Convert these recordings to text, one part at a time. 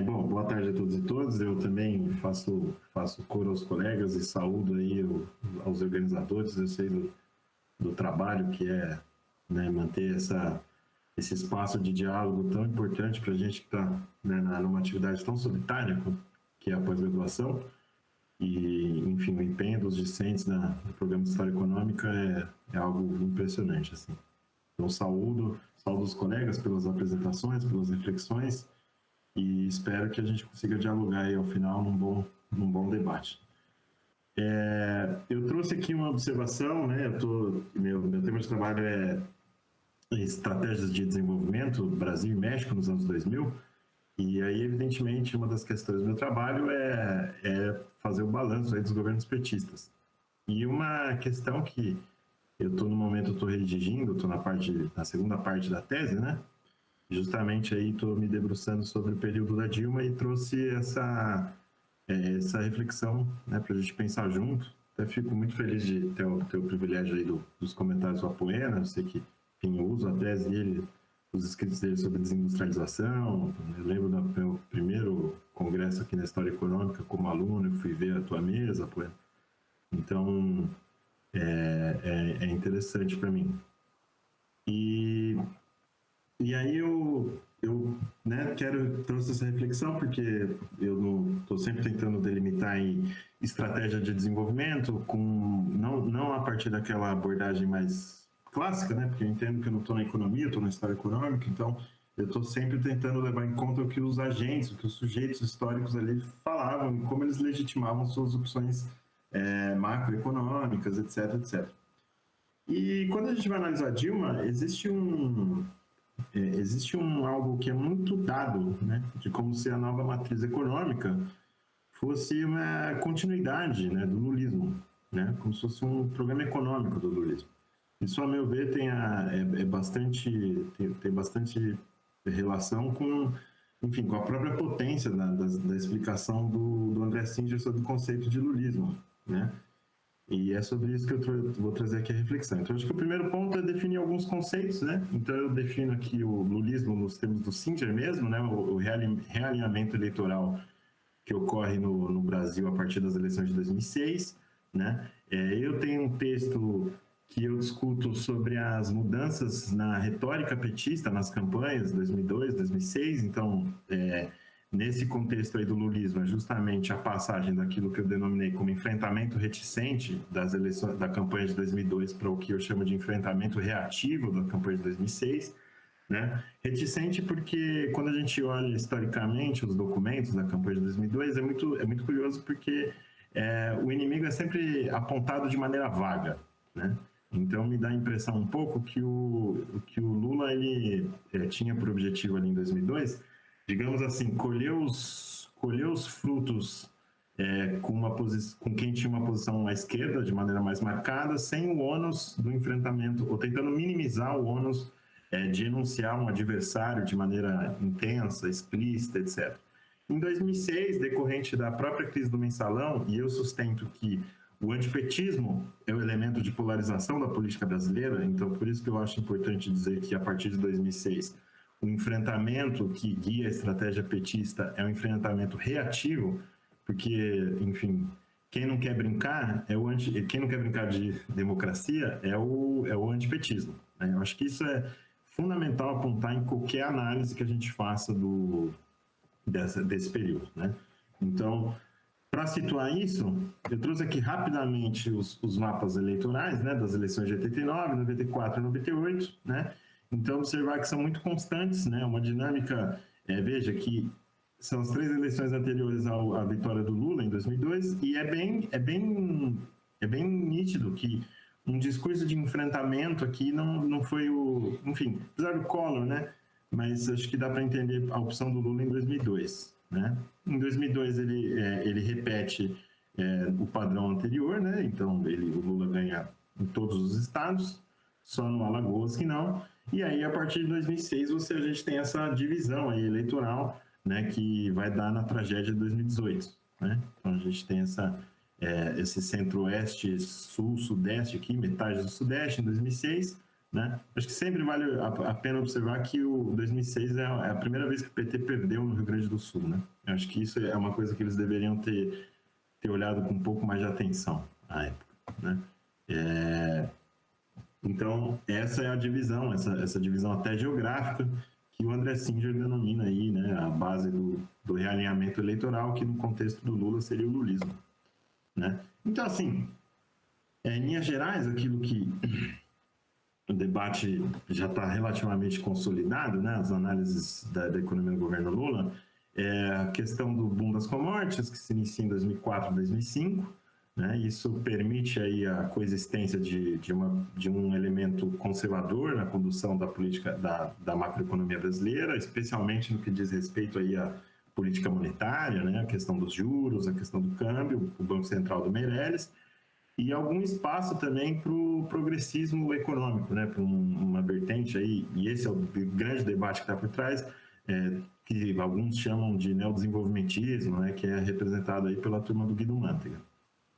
Bom, boa tarde a todos e todas. Eu também faço coro aos colegas e saúdo aí aos organizadores. Eu sei do trabalho que é, né, manter esse espaço de diálogo tão importante para a gente que está, né, numa atividade tão solitária que é a pós-graduação. E, enfim, o empenho dos discentes no programa de História Econômica é algo impressionante, assim. Então, saúdo os colegas pelas apresentações, pelas reflexões, e espero que a gente consiga dialogar aí ao final num bom debate. Eu trouxe aqui uma observação, né? Meu tema de trabalho é estratégias de desenvolvimento Brasil e México nos anos 2000, e aí, evidentemente, uma das questões do meu trabalho é fazer o balanço aí dos governos petistas. E uma questão que eu estou no momento, estou redigindo, estou na segunda parte da tese, né? Justamente aí estou me debruçando sobre o período da Dilma e trouxe essa reflexão, né, para a gente pensar junto. Até fico muito feliz de ter o privilégio aí dos comentários do Apoena. Eu sei que, enfim, eu uso a tese dele, os escritos dele sobre desindustrialização. Eu lembro do meu primeiro congresso aqui na História Econômica como aluno, eu fui ver a tua mesa, Apoena. Então, é interessante para mim. E aí eu né, trouxe essa reflexão porque eu estou sempre tentando delimitar em estratégia de desenvolvimento não a partir daquela abordagem mais clássica, né? Porque eu entendo que eu não estou na economia, estou na história econômica, então eu estou sempre tentando levar em conta o que os agentes, o que os sujeitos históricos ali falavam, como eles legitimavam suas opções macroeconômicas, etc, etc. E quando a gente vai analisar Dilma, existe algo que é muito dado, né, de como se a nova matriz econômica fosse uma continuidade, né, do lulismo, né, como se fosse um programa econômico do lulismo. Isso, a meu ver, tem bastante relação enfim, com a própria potência da explicação do André Singer sobre o conceito de lulismo, né? E é sobre isso que eu vou trazer aqui a reflexão. Então, acho que o primeiro ponto é definir alguns conceitos, né? Então, eu defino aqui o lulismo nos termos do Singer mesmo, né? O realinhamento eleitoral que ocorre no Brasil a partir das eleições de 2006, né? Eu tenho um texto que eu discuto sobre as mudanças na retórica petista nas campanhas 2002, 2006. Então, nesse contexto aí do lulismo, é justamente a passagem daquilo que eu denominei como enfrentamento reticente das eleições da campanha de 2002 para o que eu chamo de enfrentamento reativo da campanha de 2006, né? Reticente porque quando a gente olha historicamente os documentos da campanha de 2002 é muito curioso porque o inimigo é sempre apontado de maneira vaga, né? Então me dá a impressão um pouco que o Lula ele tinha por objetivo ali em 2002, digamos assim, colher os frutos com quem tinha uma posição à esquerda de maneira mais marcada, sem o ônus do enfrentamento, ou tentando minimizar o ônus de enunciar um adversário de maneira intensa, explícita, etc. Em 2006, decorrente da própria crise do mensalão, e eu sustento que o antipetismo é o elemento de polarização da política brasileira, então por isso que eu acho importante dizer que a partir de 2006 o enfrentamento que guia a estratégia petista é um enfrentamento reativo, porque, enfim, quem não quer brincar quem não quer brincar de democracia é o antipetismo, né? Eu acho que isso é fundamental apontar em qualquer análise que a gente faça desse período, né? Então, para situar isso, eu trouxe aqui rapidamente os mapas eleitorais, né, das eleições de 89, 94 e 98, né? Então, observar que são muito constantes, né? Uma dinâmica, veja que são as três eleições anteriores à vitória do Lula em 2002 e é bem nítido que um discurso de enfrentamento aqui não foi enfim, apesar do Collor, né? Mas acho que dá para entender a opção do Lula em 2002, né? Em 2002 ele repete o padrão anterior, né? Então o Lula ganha em todos os estados, só no Alagoas que não. E aí a partir de 2006 a gente tem essa divisão aí eleitoral, né? Que vai dar na tragédia de 2018, né? Então a gente tem esse centro-oeste, sul-sudeste aqui, metade do sudeste em 2006, né? Acho que sempre vale a pena observar que o 2006 é a primeira vez que o PT perdeu no Rio Grande do Sul, né? Eu acho que isso é uma coisa que eles deveriam ter olhado com um pouco mais de atenção à época, né? Então, essa é a divisão, essa divisão até geográfica, que o André Singer denomina aí, né, a base do realinhamento eleitoral, que no contexto do Lula seria o lulismo, né? Então, assim, em linhas gerais, aquilo que o debate já está relativamente consolidado, né, as análises da economia do governo Lula, é a questão do boom das commodities, que se inicia em 2004, 2005, né, isso permite aí a coexistência de um elemento conservador na condução da política da macroeconomia brasileira, especialmente no que diz respeito aí à política monetária, né, a questão dos juros, a questão do câmbio, o Banco Central do Meirelles, e algum espaço também para o progressismo econômico, né, para uma vertente aí, e esse é o grande debate que está por trás, que alguns chamam de neodesenvolvimentismo, né, que é representado aí pela turma do Guido Mantega.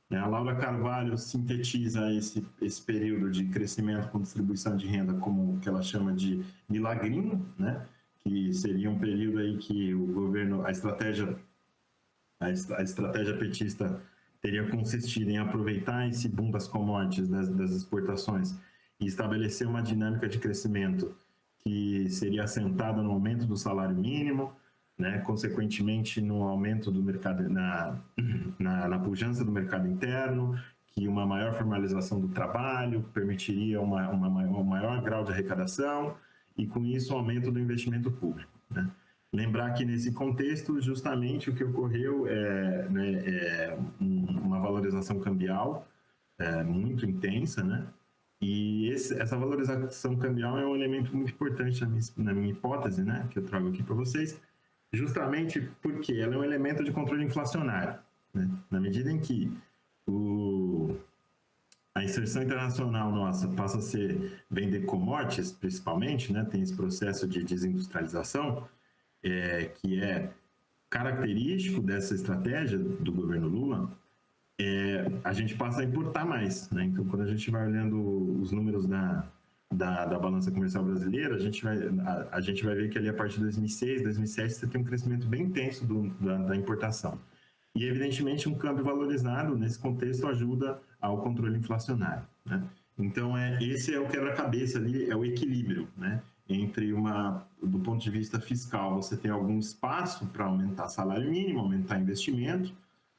A Laura Carvalho sintetiza esse período de crescimento com distribuição de renda como o que ela chama de milagrinho, né, que seria um período aí que o governo, a estratégia petista teria consistido em aproveitar esse boom das commodities, das exportações, e estabelecer uma dinâmica de crescimento que seria assentada no aumento do salário mínimo, né, consequentemente no aumento do mercado, na pujança do mercado interno, que uma maior formalização do trabalho permitiria um maior grau de arrecadação e, com isso, um aumento do investimento público, né? Lembrar que, nesse contexto, justamente o que ocorreu é uma valorização cambial muito intensa, né? E essa valorização cambial é um elemento muito importante na minha hipótese, né, que eu trago aqui para vocês, justamente porque ela é um elemento de controle inflacionário, né? Na medida em que a inserção internacional nossa passa a ser vender commodities, principalmente, né? Tem esse processo de desindustrialização, que é característico dessa estratégia do governo Lula, a gente passa a importar mais, né? Então, quando a gente vai olhando os números da balança comercial brasileira, a gente vai ver que ali a partir de 2006, 2007, você tem um crescimento bem intenso da importação. E, evidentemente, um câmbio valorizado, nesse contexto, ajuda ao controle inflacionário, né? Então, esse é o quebra-cabeça ali, é o equilíbrio, né? Entre do ponto de vista fiscal, você tem algum espaço para aumentar salário mínimo, aumentar investimento,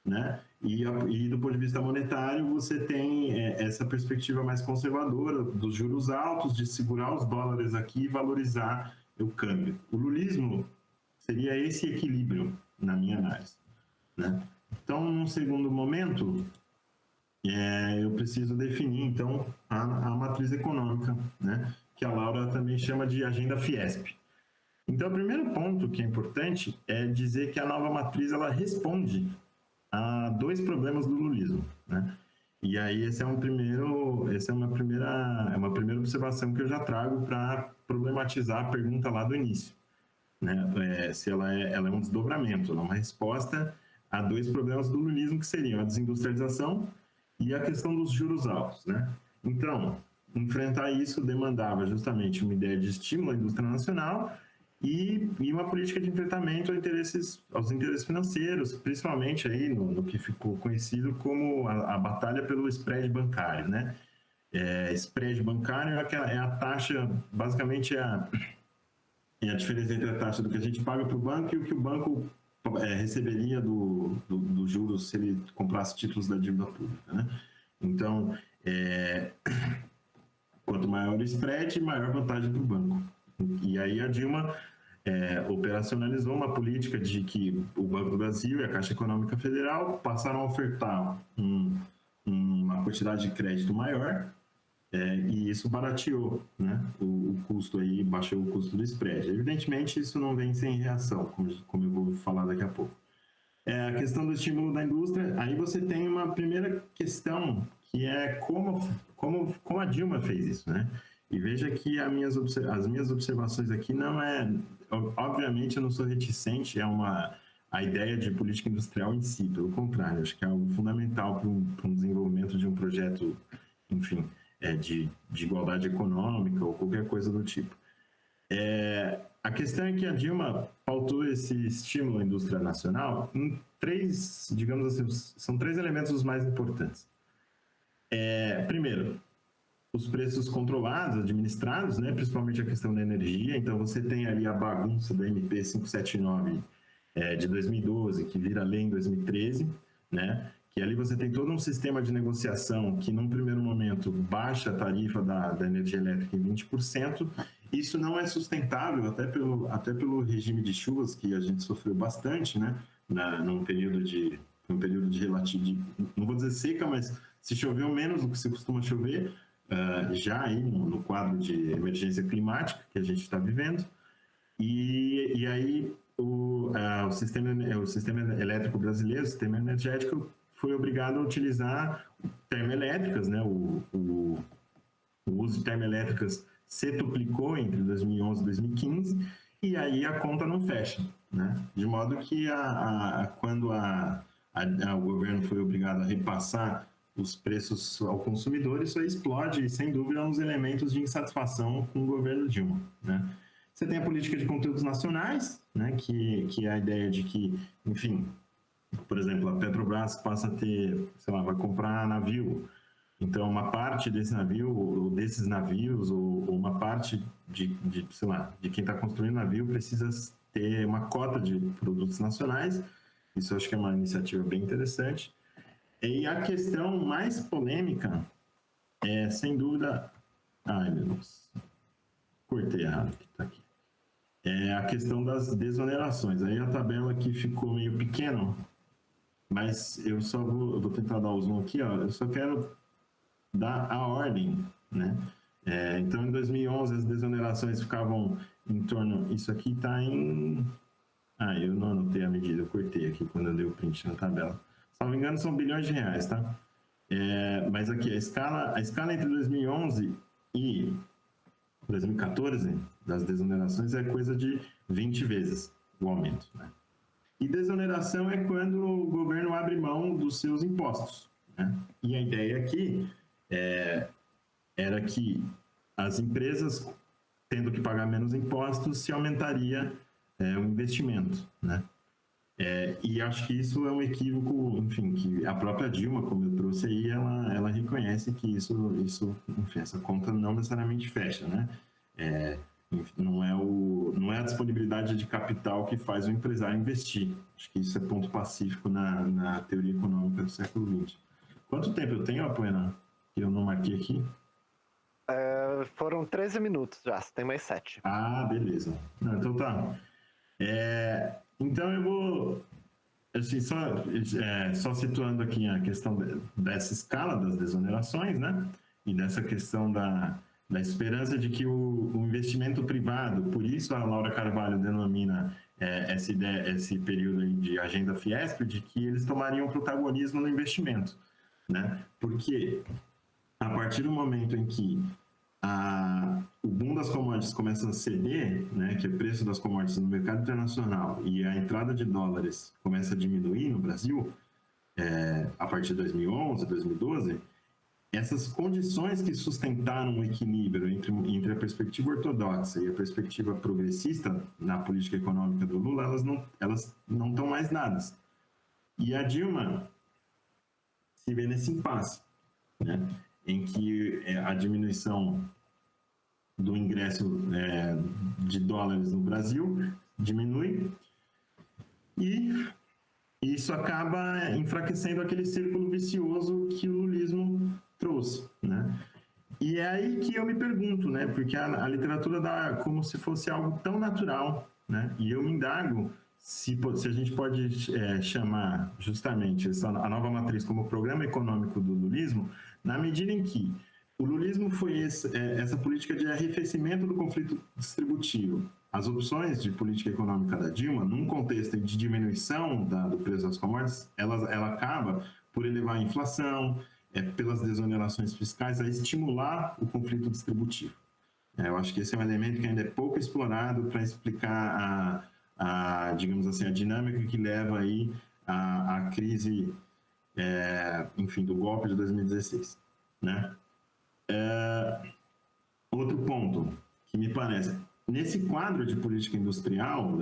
né? E do ponto de vista monetário, você tem essa perspectiva mais conservadora dos juros altos, de segurar os dólares aqui e valorizar o câmbio. O lulismo seria esse equilíbrio, na minha análise, né? Então, num segundo momento, eu preciso definir, então, a matriz econômica, né, que a Laura também chama de agenda Fiesp. Então, o primeiro ponto que é importante é dizer que a nova matriz ela responde a dois problemas do lulismo, né? E aí essa é uma primeira observação que eu já trago para problematizar a pergunta lá do início, né? Se ela é um desdobramento, ela é uma resposta a dois problemas do lulismo, que seriam a desindustrialização e a questão dos juros altos, né? Então, enfrentar isso demandava justamente uma ideia de estímulo à indústria nacional e uma política de enfrentamento aos interesses financeiros, principalmente aí no que ficou conhecido como a batalha pelo spread bancário, né? Spread bancário é a taxa, basicamente é a diferença entre a taxa do que a gente paga para o banco e o que o banco receberia do juros se ele comprasse títulos da dívida pública, né? Então, quanto maior o spread, maior vantagem para o banco. E aí a Dilma operacionalizou uma política de que o Banco do Brasil e a Caixa Econômica Federal passaram a ofertar uma quantidade de crédito maior, e isso barateou, né, o custo aí, baixou o custo do spread. Evidentemente, isso não vem sem reação, como eu vou falar daqui a pouco. A questão do estímulo da indústria, aí você tem uma primeira questão, que é como a Dilma fez isso, né? E veja que as minhas observações aqui não obviamente eu não sou reticente a ideia de política industrial em si, pelo contrário, acho que é algo fundamental para um desenvolvimento de um projeto, enfim, de igualdade econômica ou qualquer coisa do tipo. A questão é que a Dilma pautou esse estímulo à indústria nacional em três, digamos assim, são três elementos os mais importantes. Primeiro, os preços controlados, administrados, né, principalmente a questão da energia. Então, você tem ali a bagunça da MP 579 de 2012, que vira lei em 2013, né, que ali você tem todo um sistema de negociação que, num primeiro momento, baixa a tarifa da energia elétrica em 20%. Isso não é sustentável, até pelo regime de chuvas que a gente sofreu bastante, né, num período de relativo, não vou dizer seca, mas se choveu menos do que se costuma chover, já aí no quadro de emergência climática que a gente está vivendo, e aí o sistema elétrico brasileiro, o sistema energético, foi obrigado a utilizar termoelétricas, né? O uso de termoelétricas setuplicou entre 2011 e 2015, e aí a conta não fecha, né? De modo que quando o governo foi obrigado a repassar os preços ao consumidor, isso aí explode, e sem dúvida é um dos elementos de insatisfação com o governo Dilma, né? Você tem a política de conteúdos nacionais, né, que é a ideia de que, enfim, por exemplo, a Petrobras passa a ter, sei lá, vai comprar navio, então uma parte desse navio, ou desses navios, ou uma parte sei lá, de quem está construindo navio precisa ter uma cota de produtos nacionais. Isso eu acho que é uma iniciativa bem interessante. E a questão mais polêmica é, sem dúvida... Ai, meu Deus. Cortei errado, que tá aqui. É a questão das desonerações. Aí a tabela aqui ficou meio pequena, mas eu vou tentar dar o zoom aqui, ó. Eu só quero dar a ordem, né? Então, em 2011, as desonerações ficavam em torno... Isso aqui está em... eu não anotei a medida, eu cortei aqui quando eu dei o print na tabela. Se não me engano, são bilhões de reais, tá? Mas aqui, a escala entre 2011 e 2014 das desonerações é coisa de 20 vezes o aumento, né? E desoneração é quando o governo abre mão dos seus impostos, né? E a ideia aqui era que as empresas, tendo que pagar menos impostos, se aumentaria o investimento, né? E acho que isso é um equívoco, enfim, que a própria Dilma, como eu trouxe aí, ela reconhece que isso, enfim, essa conta não necessariamente fecha, né? Não é a disponibilidade de capital que faz o empresário investir. Acho que isso é ponto pacífico na teoria econômica do século XX. Quanto tempo eu tenho, Apoena? Que eu não marquei aqui? Foram 13 minutos já, você tem mais 7. Beleza. Não, então tá. Então eu vou, assim, só situando aqui a questão dessa escala das desonerações, né? E dessa questão da esperança de que o investimento privado, por isso a Laura Carvalho denomina essa ideia, esse período aí de agenda Fiesp, de que eles tomariam protagonismo no investimento, né? Porque a partir do momento em que o boom das commodities começa a ceder, né, que é o preço das commodities no mercado internacional, e a entrada de dólares começa a diminuir no Brasil, a partir de 2011, 2012, essas condições que sustentaram o equilíbrio entre a perspectiva ortodoxa e a perspectiva progressista na política econômica do Lula, elas não estão mais dadas. E a Dilma se vê nesse impasse, né, em que a diminuição do ingresso de dólares no Brasil diminui, e isso acaba enfraquecendo aquele círculo vicioso que o lulismo trouxe, né? E é aí que eu me pergunto, né? Porque a literatura dá como se fosse algo tão natural, né? E eu me indago se a gente pode chamar justamente a nova matriz como programa econômico do lulismo, na medida em que o lulismo foi essa política de arrefecimento do conflito distributivo. As opções de política econômica da Dilma, num contexto de diminuição do preço das commodities, ela acaba por elevar a inflação, pelas desonerações fiscais, a estimular o conflito distributivo. Eu acho que esse é um elemento que ainda é pouco explorado para explicar digamos assim, a dinâmica que leva aí à crise, enfim, do golpe de 2016, né? Outro ponto que me parece, nesse quadro de política industrial,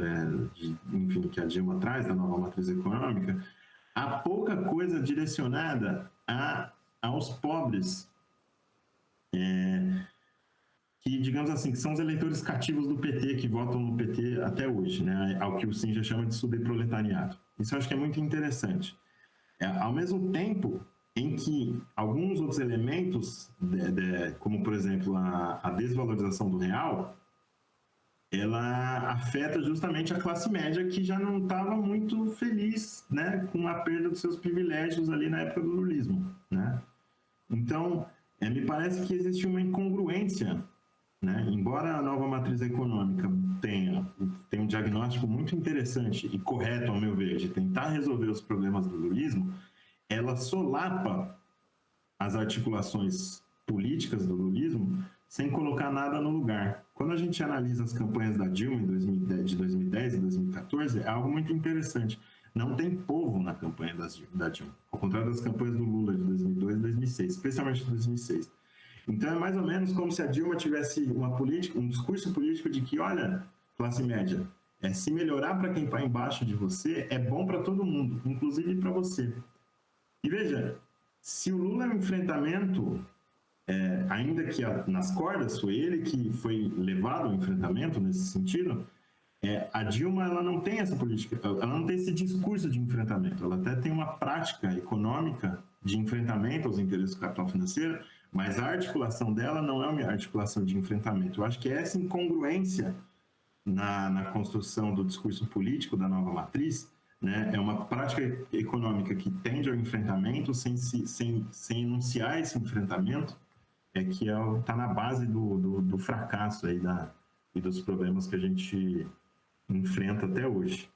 enfim, que a Dilma traz, da nova matriz econômica, há pouca coisa direcionada aos pobres, que, digamos assim, que são os eleitores cativos do PT, que votam no PT até hoje, né? Ao que o Sim já chama de subproletariado. Isso eu acho que é muito interessante. Ao mesmo tempo em que alguns outros elementos, como, por exemplo, a desvalorização do real, ela afeta justamente a classe média, que já não estava muito feliz, né, com a perda dos seus privilégios ali na época do lulismo, né? Então, me parece que existe uma incongruência, né? Embora a nova matriz econômica tenha um diagnóstico muito interessante e correto, ao meu ver, de tentar resolver os problemas do lulismo, ela solapa as articulações políticas do lulismo sem colocar nada no lugar. Quando a gente analisa as campanhas da Dilma de 2010 e 2014, é algo muito interessante. Não tem povo na campanha da Dilma, ao contrário das campanhas do Lula de 2002 e 2006, especialmente de 2006. Então é mais ou menos como se a Dilma tivesse um discurso político de que, olha, classe média, se melhorar para quem está embaixo de você é bom para todo mundo, inclusive para você. E veja, se o Lula é um enfrentamento, ainda que nas cordas, foi ele que foi levado ao enfrentamento nesse sentido, a Dilma, ela não tem essa política, ela não tem esse discurso de enfrentamento, ela até tem uma prática econômica de enfrentamento aos interesses do capital financeiro, mas a articulação dela não é uma articulação de enfrentamento. Eu acho que essa incongruência na construção do discurso político da nova matriz, né, é uma prática econômica que tende ao enfrentamento sem enunciar esse enfrentamento, que está na base do fracasso aí e dos problemas que a gente enfrenta até hoje.